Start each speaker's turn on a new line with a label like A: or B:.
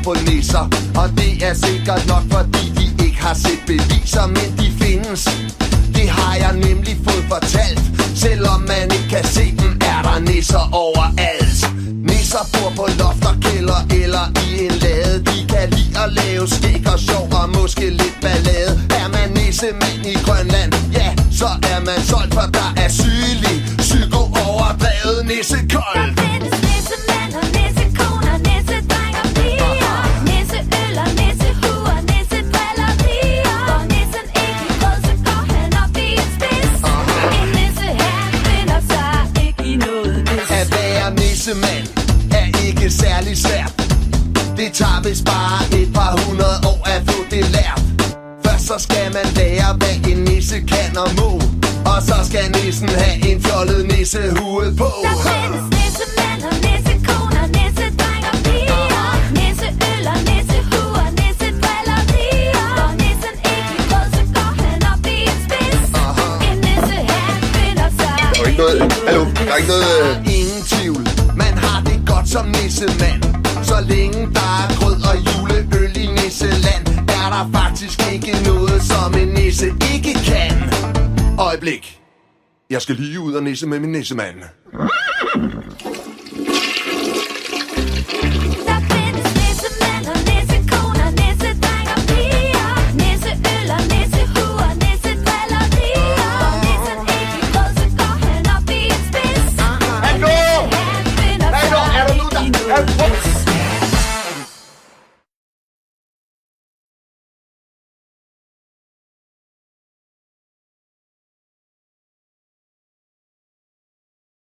A: på nisser. Og det er sikkert nok, fordi de ikke har set beviser, men de findes. Det har jeg nemlig fået fortalt. Selvom man ikke kan se dem, er der nisser overalt. Nisser bor på loft og kælder eller i en lade. De kan lide at lave skæg og sjov og måske lidt ballade. Er man nissemand i Grønland, ja, så er man solgt, for der er sygelig psyko overdrevet nissekold.
B: Der findes nissemænd og nissekoner, nissedreng og piger, nisseøl og nissehuer, nissedrillerier. Går nissen ikke i grød, så går han op i en spids. En nisse her finder sig ikke i noget nis.
A: At være nissemand er ikke særlig svært. Det tager vist bare et par 100 år at få det lært. Først så skal man lære, hvad en nisse kan og må. Og så skal nissen have en fjollet nissehue på.
B: Der findes nissemænd og nissekoner, nissedreng og piger, nisseøl og nissehuer, nissedrillerier. Går nissen ikke i grød, så går han op i en spids. En nisse her finder sig
C: ikke noget... Hallo, der er ikke noget...
A: Ingen tvivl, man har det godt som nissemand. Så længe der er grød og juleøl i nisseland, er der faktisk ikke noget, som en nisse ikke kan. Øjeblik. Jeg skal lige ud og nisse med min nissemand.